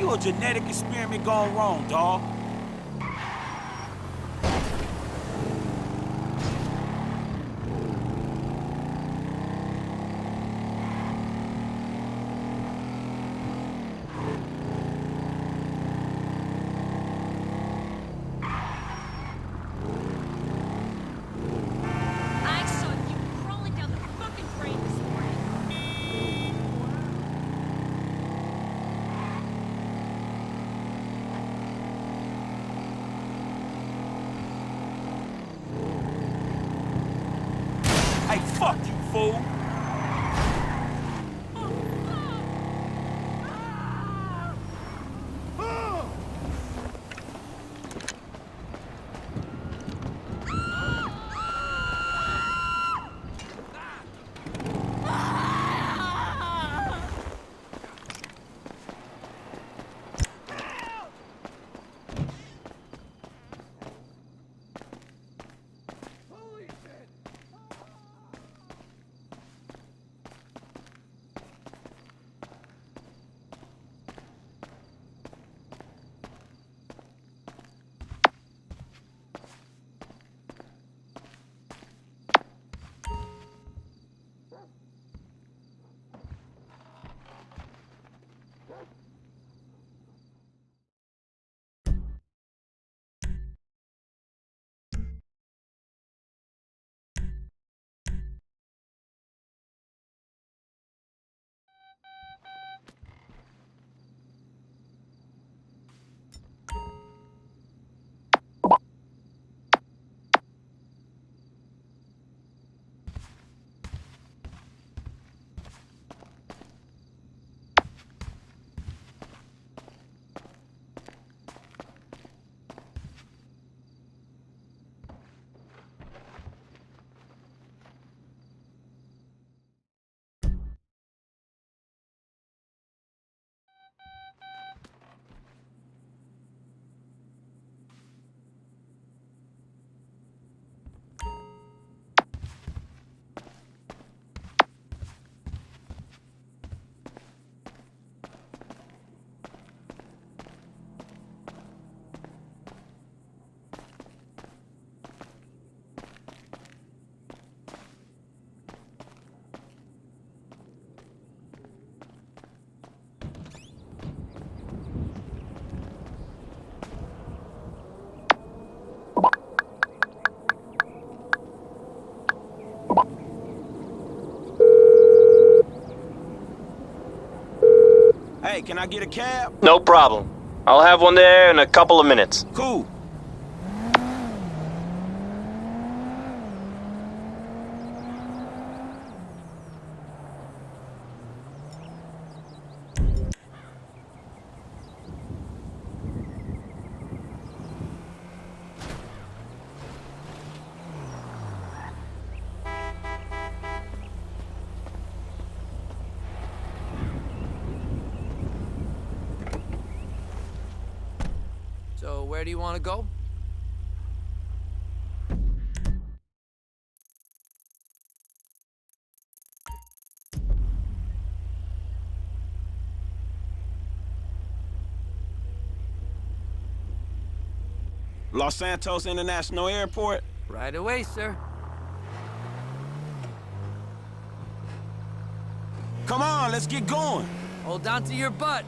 you a genetic experiment gone wrong, dawg. I saw you crawling down the fucking drain this morning. Hey, fuck you, fool. Hey, can I get a cab? No problem. I'll have one there in a couple of minutes. Cool. So, where do you want to go? Los Santos International Airport? Right away, sir. Come on, let's get going. Hold on to your butt.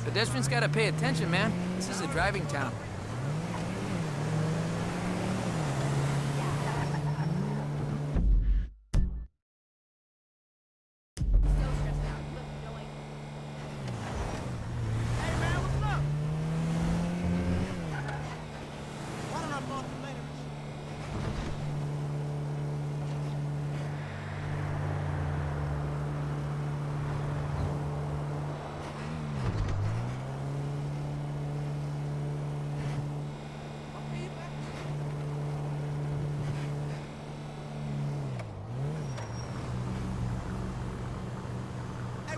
Pedestrians gotta pay attention, man. This is a driving town.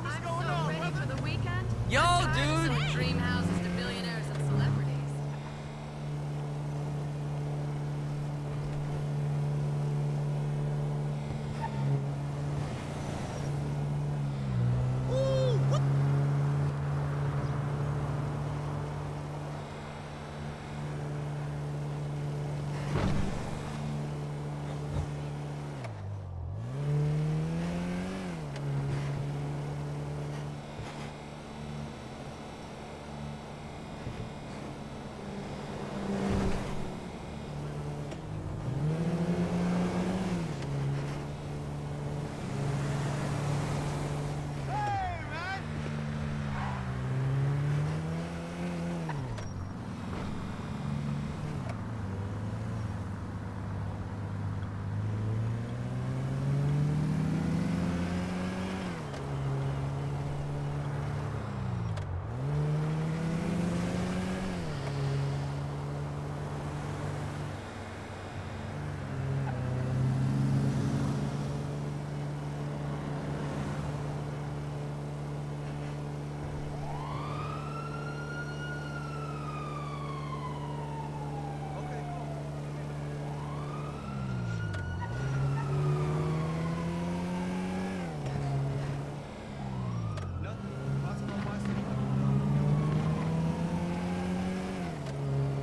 I'm so ready for the weekend. Yo, I'm tired of dude. selling dream houses to billionaires and celebrities.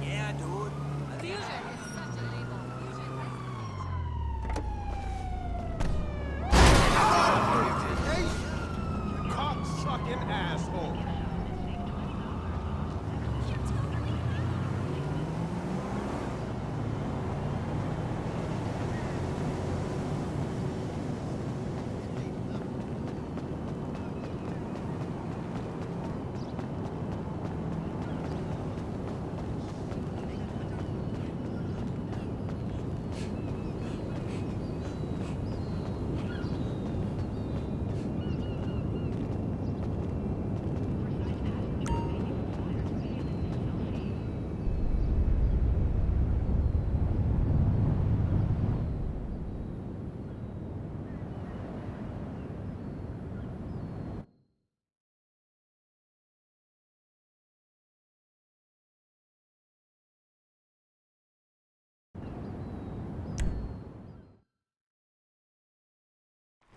Yeah, dude. Fusion is such an evil. Fusion Cock-sucking asshole.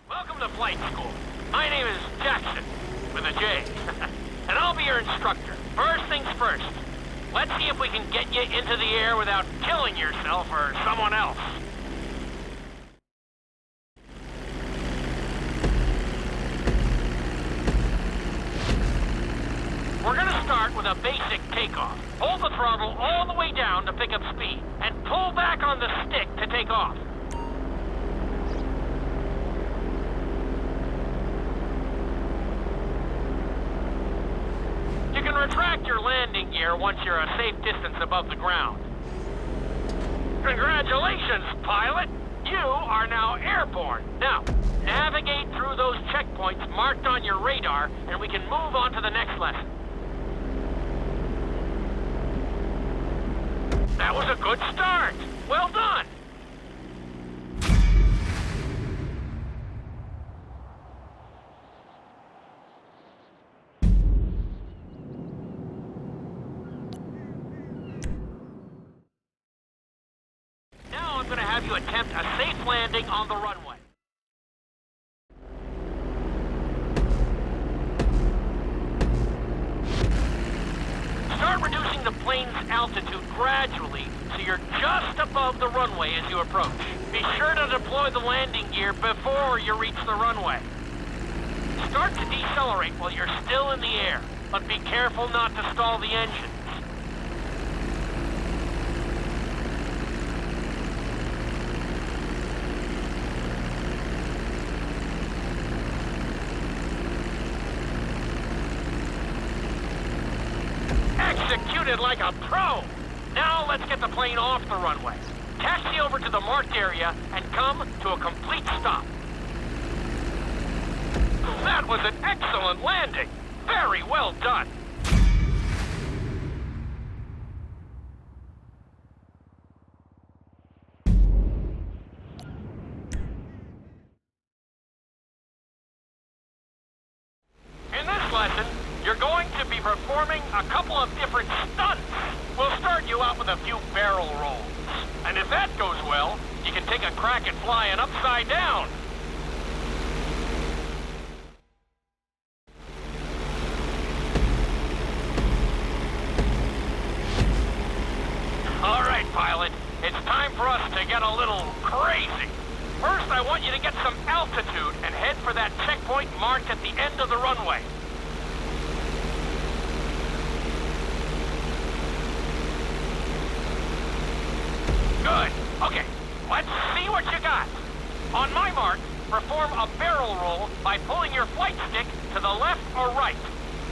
Welcome to flight school. My name is Jackson, with a J. And I'll be your instructor. First things first. Let's see if we can get you into the air without killing yourself or someone else. We're gonna start with a basic takeoff. Hold the throttle all the way down to pick up speed, and pull back on the stick to take off. You can retract your landing gear once you're a safe distance above the ground. Congratulations, pilot! You are now airborne. Now, navigate through those checkpoints marked on your radar, and we can move on to the next lesson. That was a good start. Well done. Now I'm going to have you attempt a safe landing on the runway. Start reducing the plane's altitude gradually so you're just above the runway as you approach. Be sure to deploy the landing gear before you reach the runway. Start to decelerate while you're still in the air, but be careful not to stall the engines. Executed like a pro! Now let's get the plane off the runway. Taxi over to the marked area and come to a complete stop. That was an excellent landing! Very well done! performing a couple of different stunts. We'll start you out with a few barrel rolls. And if that goes well, you can take a crack at flying upside down. All right, pilot. It's time for us to get a little crazy. First, I want you to get some altitude and head for that checkpoint marked at the end of the runway. Good. Okay, let's see what you got. On my mark, perform a barrel roll by pulling your flight stick to the left or right.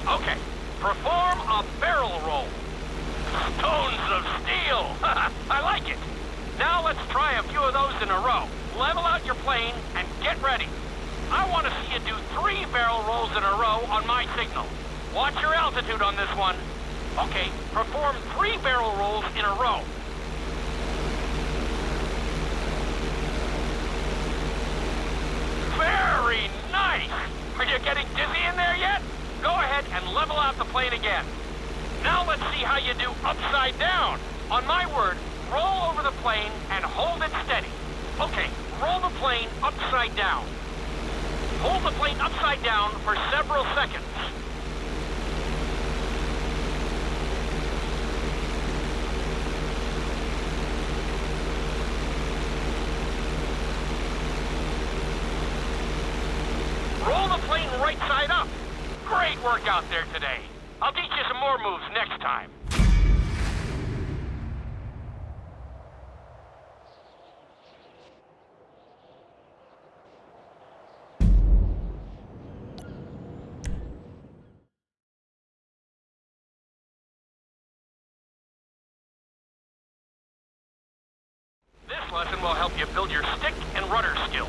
Okay, perform a barrel roll. Stones of steel! I like it. Now let's try a few of those in a row. Level out your plane and get ready. I want to see you do 3 barrel rolls in a row on my signal. Watch your altitude on this one. Okay, perform 3 barrel rolls in a row. Very nice! Are you getting dizzy in there yet? Go ahead and level out the plane again. Now let's see how you do upside down. On my word, roll over the plane and hold it steady. Okay, roll the plane upside down. Hold the plane upside down for several seconds. Roll the plane right side up. Great work out there today. I'll teach you some more moves next time. This lesson will help you build your stick and rudder skills.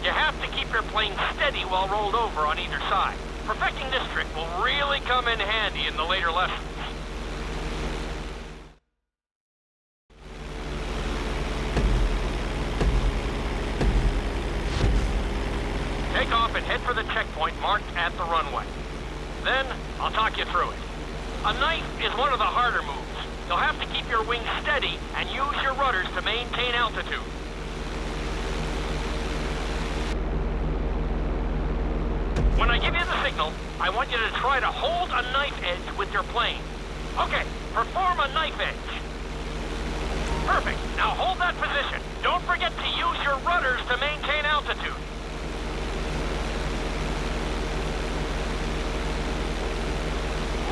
You have to keep your plane steady while rolled over on either side. Perfecting this trick will really come in handy in the later lessons. Take off and head for the checkpoint marked at the runway. Then, I'll talk you through it. A knife is one of the harder moves. You'll have to keep your wings steady and use your rudders to maintain altitude. When I give you the signal, I want you to try to hold a knife edge with your plane. Okay, perform a knife edge. Perfect. Now hold that position. Don't forget to use your rudders to maintain altitude.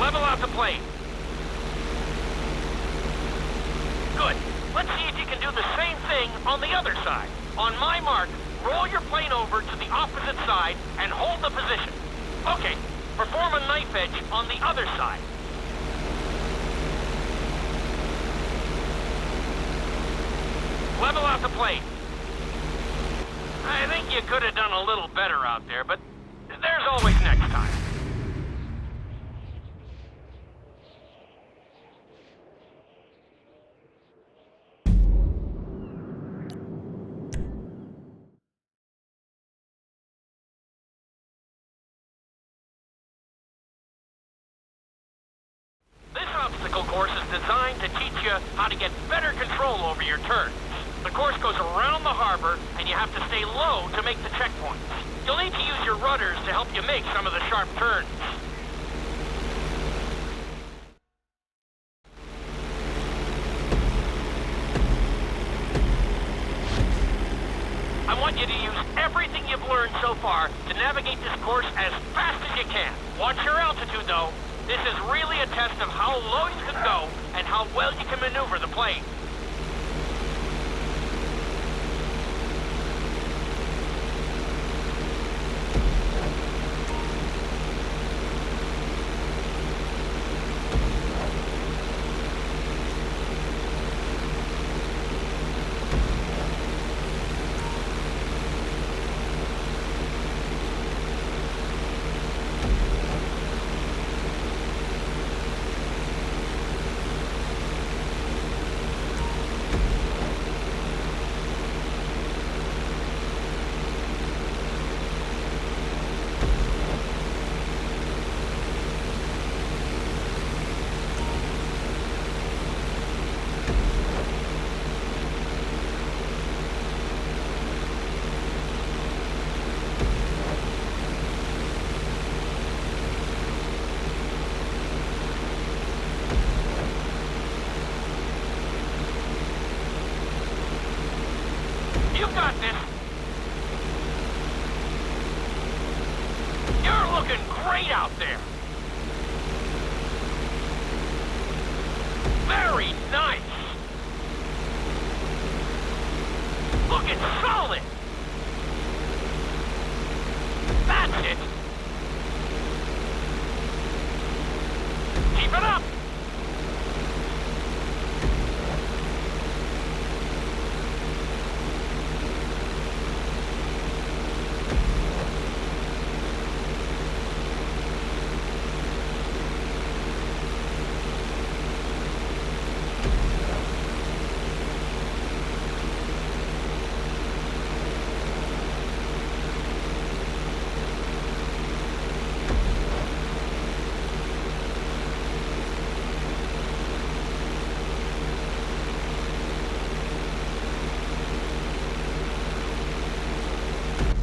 Level out the plane. Good. Let's see if you can do the same thing on the other side. On my mark, roll your plane over to the opposite side and hold the position. Okay, perform a knife edge on the other side. Level out the plane. I think you could have done a little better out there, but there's always next time. Obstacle course is designed to teach you how to get better control over your turns. The course goes around the harbor, and you have to stay low to make the checkpoints. You'll need to use your rudders to help you make some of the sharp turns. I want you to use everything you've learned so far to navigate this course as fast as you can. Watch your altitude, though. This is really a test of how low you can go and how well you can maneuver the plane. Looking great out there. Very nice. Looking solid. That's it. Keep it up.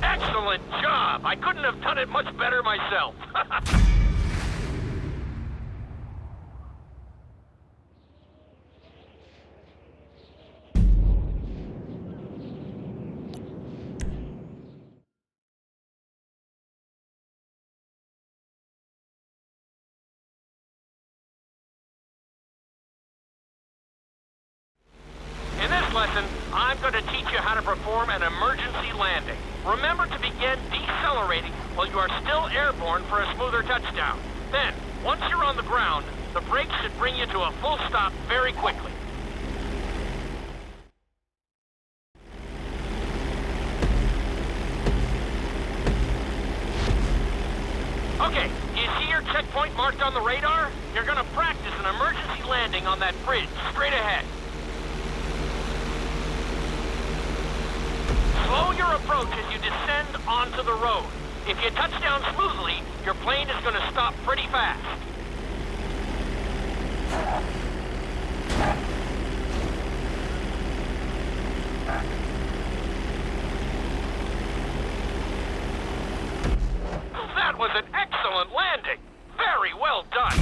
Excellent job. I couldn't have done it much better myself. In this lesson, I'm going to teach you how to perform an emergency landing. Remember to begin decelerating while you are still airborne for a smoother touchdown. Then, once you're on the ground, the brakes should bring you to a full stop very quickly. Okay, do you see your checkpoint marked on the radar? You're going to practice an emergency landing on that bridge straight ahead. Slow your approach as you descend onto the road. If you touch down smoothly, your plane is going to stop pretty fast. That was an excellent landing. Very well done.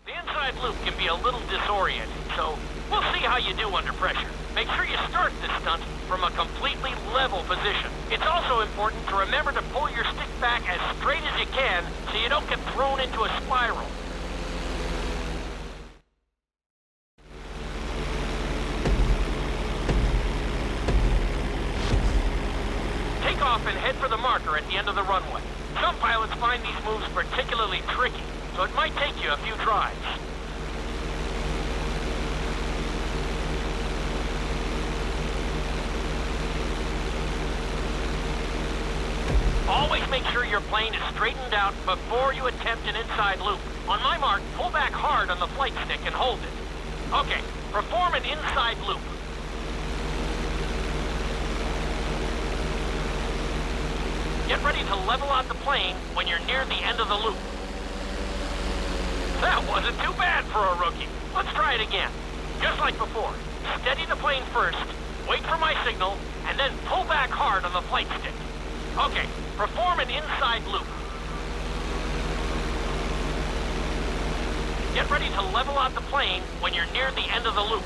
The inside loop can be a little disorienting, so we'll see how you do under pressure. Make sure you start this stunt from a completely level position. It's also important to remember to pull your stick back as straight as you can so you don't get thrown into a spiral. Take off and head for the marker at the end of the runway. Some pilots find these moves particularly tricky, so it might take you a few tries. Always make sure your plane is straightened out before you attempt an inside loop. On my mark, pull back hard on the flight stick and hold it. Okay, perform an inside loop. Get ready to level out the plane when you're near the end of the loop. That wasn't too bad for a rookie. Let's try it again. Just like before. Steady the plane first, wait for my signal, and then pull back hard on the flight stick. Okay, perform an inside loop. Get ready to level out the plane when you're near the end of the loop.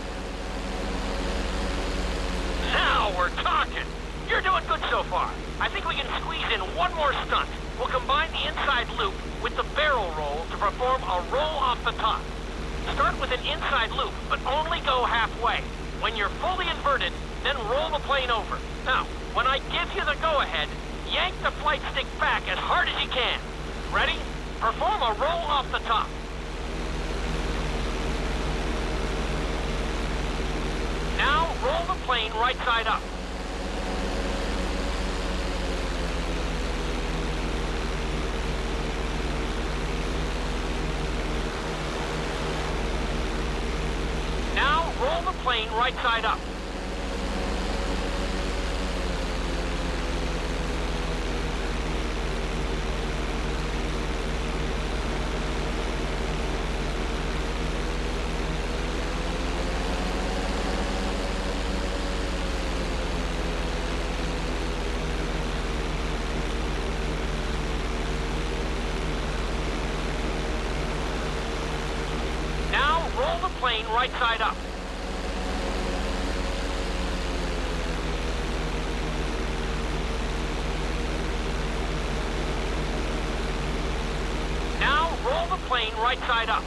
Now we're talking. You're doing good so far. I think we can squeeze in one more stunt. We'll combine the inside loop with the barrel roll to perform a roll off the top. Start with an inside loop, but only go halfway. When you're fully inverted, then roll the plane over. Now, when I give you the go-ahead, yank the flight stick back as hard as you can. Ready? Perform a roll off the top. Now, roll the plane right side up. Now, roll the plane right side up. plane right side up. Now roll the plane right side up.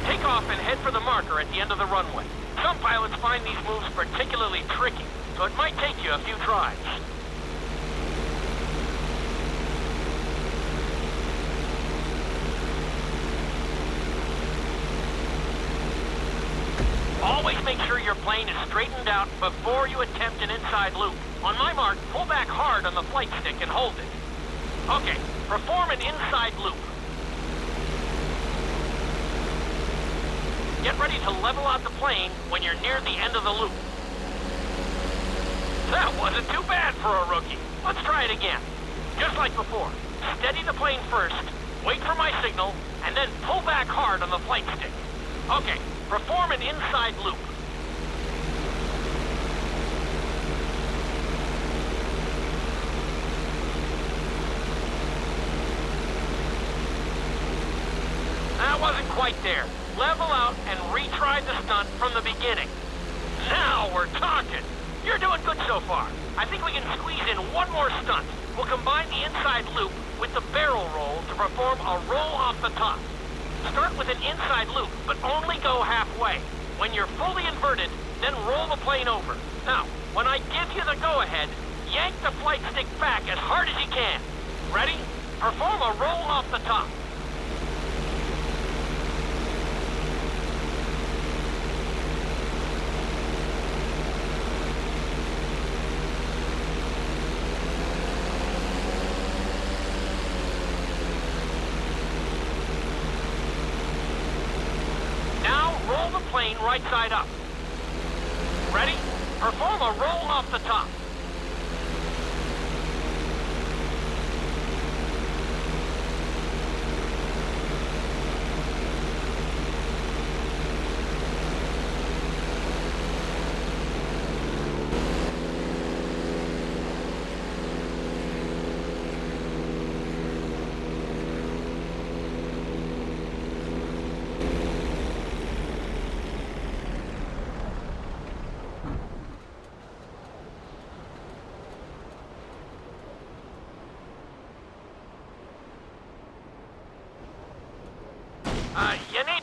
Take off and head for the marker at the end of the runway. Some pilots find these moves particularly tricky, so it might take you a few tries. Always make sure your plane is straightened out before you attempt an inside loop. On my mark, pull back hard on the flight stick and hold it. Okay, perform an inside loop. Get ready to level out the plane when you're near the end of the loop. That wasn't too bad for a rookie. Let's try it again. Just like before, steady the plane first, wait for my signal, and then pull back hard on the flight stick. Okay, perform an inside loop. That wasn't quite there. Level out and retry the stunt from the beginning. Now we're talking. You're doing good so far. I think we can squeeze in one more stunt. We'll combine the inside loop with the barrel roll to perform a roll off the top. Start with an inside loop, but only go halfway. When you're fully inverted, then roll the plane over. Now, when I give you the go-ahead, yank the flight stick back as hard as you can. Ready? Perform a roll off the top. Roll the plane right side up. Ready? Perform a roll off the top. You need